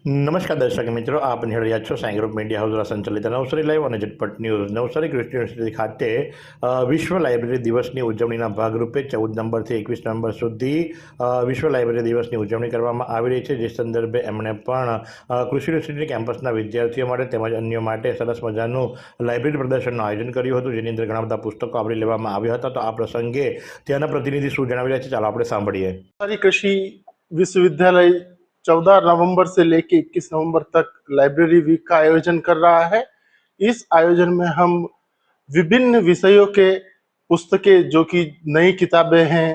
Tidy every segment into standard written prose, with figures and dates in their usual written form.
નમસ્કાર દર્શક મિત્રો, આપ નિહાળી રહ્યા છો સાઈ ગ્રુપ મીડિયા હાઉસ દ્વારા સંચાલિત નવસારી લાઈવ અને ઝટપટ ન્યૂઝ. નવસારી કૃષિ યુનિવર્સિટી ખાતે વિશ્વ લાઇબ્રેરી દિવસની ઉજવણીના ભાગરૂપે 14 નવેમ્બરથી 21 નવેમ્બર સુધી વિશ્વ લાઇબ્રેરી દિવસની ઉજવણી કરવામાં આવી રહી છે. જે સંદર્ભે એમણે પણ કૃષિ યુનિવર્સિટી કેમ્પસના વિદ્યાર્થીઓ માટે તેમજ અન્ય માટે સરસ મજાનું લાઇબ્રેરી પ્રદર્શનનું આયોજન કર્યું હતું, જેની અંદર ઘણા બધા પુસ્તકો આવરી લેવામાં આવ્યા હતા. તો આ પ્રસંગે ત્યાંના પ્રતિનિધિ શું જણાવી રહ્યા છે, ચાલો આપણે સાંભળીએ. सारी कृषि विश्वविद्यालय 14 नवंबर से लेके 21 नवंबर तक लाइब्रेरी वीक का आयोजन कर रहा है। इस आयोजन में हम विभिन्न विषयों के पुस्तकें, जो कि नई किताबें हैं,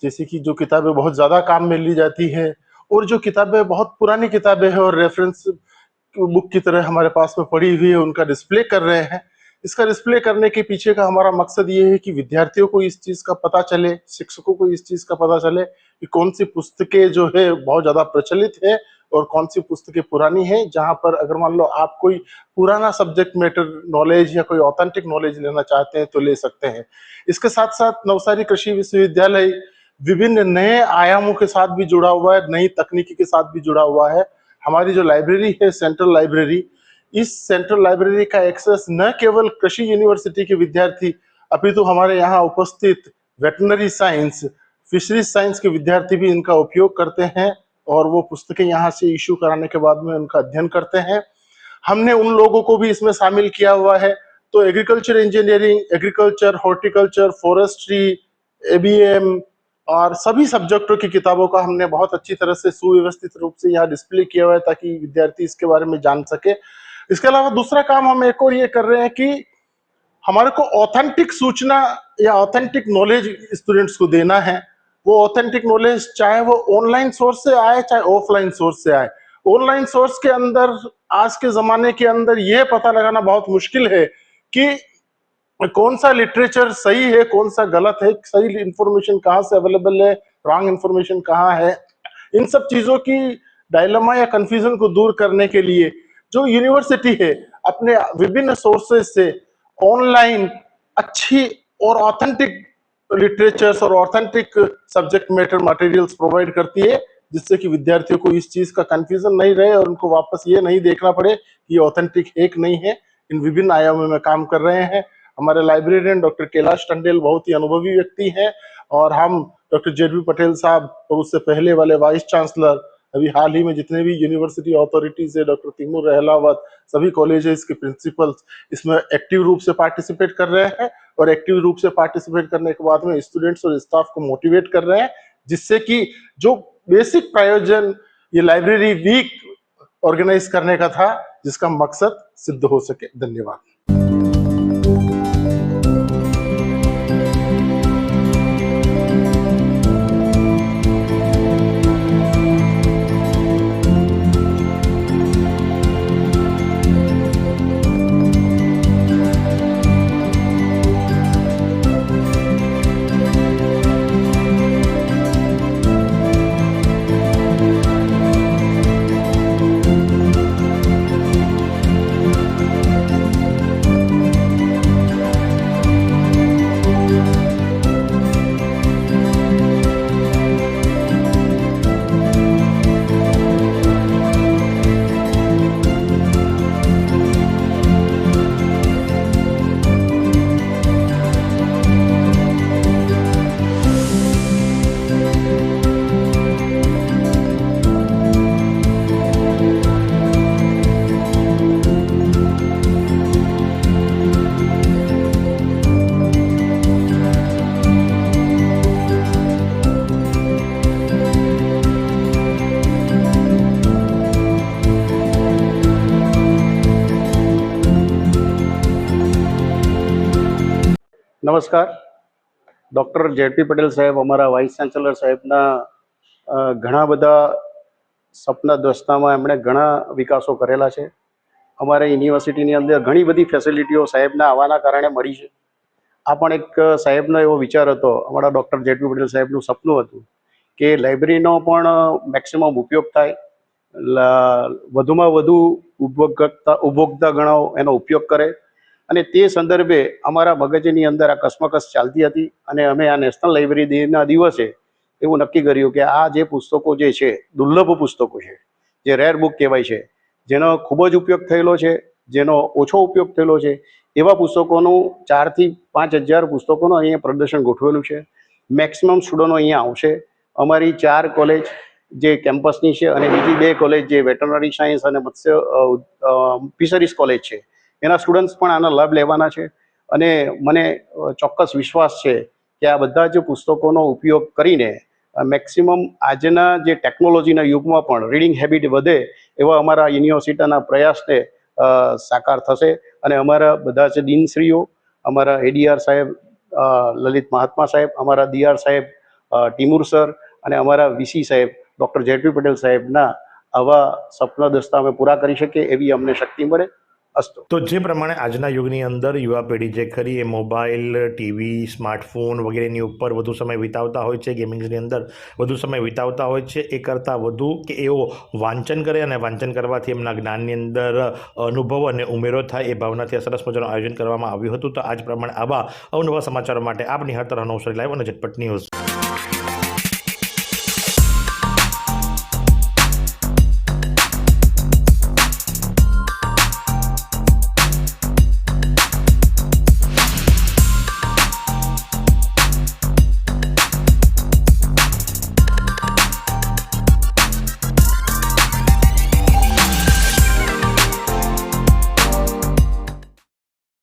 जैसे कि जो किताबें बहुत ज़्यादा काम में ली जाती है, और जो किताबें बहुत पुरानी किताबें हैं और रेफरेंस बुक की तरह हमारे पास में पड़ी हुई है, उनका डिस्प्ले कर रहे हैं। इसका डिस्प्ले करने के पीछे का हमारा मकसद ये है कि विद्यार्थियों को इस चीज़ का पता चले, शिक्षकों को इस चीज़ का पता चले कि कौन सी पुस्तकें जो है बहुत ज़्यादा प्रचलित है और कौन सी पुस्तकें पुरानी है। जहाँ पर अगर मान लो आप कोई पुराना सब्जेक्ट मैटर नॉलेज या कोई ऑथेंटिक नॉलेज लेना चाहते हैं तो ले सकते हैं। इसके साथ साथ नवसारी कृषि विश्वविद्यालय विभिन्न नए आयामों के साथ भी जुड़ा हुआ है, नई तकनीकी के साथ भी जुड़ा हुआ है। हमारी जो लाइब्रेरी है, सेंट्रल लाइब्रेरी, इस सेंट्रल लाइब्रेरी का एक्सेस न केवल कृषि यूनिवर्सिटी के विद्यार्थी, अपितु हमारे यहाँ उपस्थित वेटनरी साइंस, फिशरीज साइंस के विद्यार्थी भी इनका उपयोग करते हैं और वो पुस्तकें यहाँ से इशू कराने के बाद में उनका अध्ययन करते हैं। हमने उन लोगों को भी इसमें शामिल किया हुआ है। तो agriculture engineering, agriculture, horticulture, forestry, ABM और सभी सब्जेक्टों की किताबों का हमने बहुत अच्छी तरह से सुव्यवस्थित रूप से यहाँ डिस्प्ले किया हुआ है, ताकि विद्यार्थी इसके बारे में जान सके। इसके अलावा दूसरा काम हम एक और ये कर रहे हैं कि हमारे को ऑथेंटिक सूचना या ऑथेंटिक नॉलेज स्टूडेंट्स को देना है। वो ऑथेंटिक नॉलेज चाहे वो ऑनलाइन सोर्स से आए, चाहे ऑफलाइन सोर्स से आए। ऑनलाइन सोर्स के अंदर आज के जमाने के अंदर ये पता लगाना बहुत मुश्किल है कि कौन सा लिटरेचर सही है, कौन सा गलत है, सही इंफॉर्मेशन कहाँ से अवेलेबल है, रॉन्ग इंफॉर्मेशन कहाँ है। इन सब चीजों की डायलेमा या कंफ्यूजन को दूर करने के लिए जो यूनिवर्सिटी है अपने विभिन्न सोर्सेज से ऑनलाइन अच्छी और ऑथेंटिक लिटरेचर्स और authentic subject matter materials provide करती है, जिससे कि विद्यार्थियों को इस चीज का कंफ्यूजन नहीं रहे और उनको वापस ये नहीं देखना पड़े कि ये ऑथेंटिक है कि नहीं है। इन विभिन्न आयामों में काम कर रहे हैं। हमारे लाइब्रेरियन डॉक्टर कैलाश टंडेल बहुत ही अनुभवी व्यक्ति हैं, और हम डॉक्टर जेडबी पटेल साहब और उससे पहले वाले वाइस चांसलर, अभी हाल ही में जितने भी यूनिवर्सिटी अथॉरिटीज है, डॉक्टर तिमूर रहलावत, सभी कॉलेजेस के प्रिंसिपल्स इसमें एक्टिव रूप से पार्टिसिपेट कर रहे हैं। और एक्टिव रूप से पार्टिसिपेट करने के बाद में स्टूडेंट्स और स्टाफ को मोटिवेट कर रहे हैं, जिससे कि जो बेसिक प्रायोजन ये लाइब्रेरी वीक ऑर्गेनाइज करने का था, जिसका मकसद सिद्ध हो सके। धन्यवाद। નમસ્કાર. ડૉક્ટર જેડપી પટેલ સાહેબ અમારા વાઇસ ચાન્સલર સાહેબના ઘણા બધા સપના દ્રષ્ટામાં એમણે ઘણા વિકાસો કરેલા છે. અમારે યુનિવર્સિટીની અંદર ઘણી બધી ફેસિલિટીઓ સાહેબના આવવાના કારણે મળી છે. આ પણ એક સાહેબનો એવો વિચાર હતો, અમારા ડૉક્ટર જેડપી પટેલ સાહેબનું સપનું હતું કે લાઇબ્રેરીનો પણ મેક્સિમમ ઉપયોગ થાય, વધુમાં વધુ ઉપભોક્તાગણો એનો ઉપયોગ કરે. અને તે સંદર્ભે અમારા મગજની અંદર આ કસમકસ ચાલતી હતી અને અમે આ નેશનલ લાઇબ્રેરી ડેના દિવસે એવું નક્કી કર્યું કે આ જે પુસ્તકો જે છે, દુર્લભ પુસ્તકો છે, જે રેર બુક કહેવાય છે, જેનો ખૂબ જ ઉપયોગ થયેલો છે, જેનો ઓછો ઉપયોગ થયેલો છે, એવા પુસ્તકોનું 4,000 થી 5,000 પુસ્તકોનું અહીંયા પ્રદર્શન ગોઠવેલું છે. મેક્સિમમ સ્ટુડન્ટો અહીંયા આવશે. અમારી 4 કોલેજ જે કેમ્પસની છે અને બીજી 2 કોલેજ જે વેટરનરી સાયન્સ અને મત્સ્ય ફિશરીઝ કોલેજ છે, એના સ્ટુડન્ટ્સ પણ આનો લાભ લેવાના છે. અને મને ચોક્કસ વિશ્વાસ છે કે આ બધા જ પુસ્તકોનો ઉપયોગ કરીને મેક્સિમમ આજના જે ટેકનોલોજીના યુગમાં પણ રીડિંગ હેબિટ વધે એવા અમારા યુનિવર્સિટીના પ્રયાસને સાકાર થશે. અને અમારા બધા જ ડીનશ્રીઓ, અમારા એડીઆર સાહેબ લલિત મહાત્મા સાહેબ, અમારા ડીઆર સાહેબ ટિમુર સર અને અમારા વીસી સાહેબ ડૉક્ટર જેટવી પટેલ સાહેબના આવા સપના દસ્તા અમે પૂરા કરી શકીએ એવી અમને શક્તિ મળે. અસ્તુ. તો જે પ્રમાણે આજના યુગની અંદર યુવા પેઢી જે ખરી એ મોબાઈલ, ટીવી, સ્માર્ટફોન વગેરેની ઉપર વધુ સમય વિતાવતા હોય છે, ગેમિંગ્સની અંદર વધુ સમય વિતાવતા હોય છે, એ કરતાં વધુ કે એઓ વાંચન કરે અને વાંચન કરવાથી એમના જ્ઞાનની અંદર અનુભવ અને ઉમેરો થાય એ ભાવનાથી સરસ મજાનું આયોજન કરવામાં આવ્યું હતું. તો આજ પ્રમાણે આવા અવનવા સમાચારો માટે આપ નિહાળતા રહો નવસારી લાઈવ અને ઝટપટ ન્યૂઝ.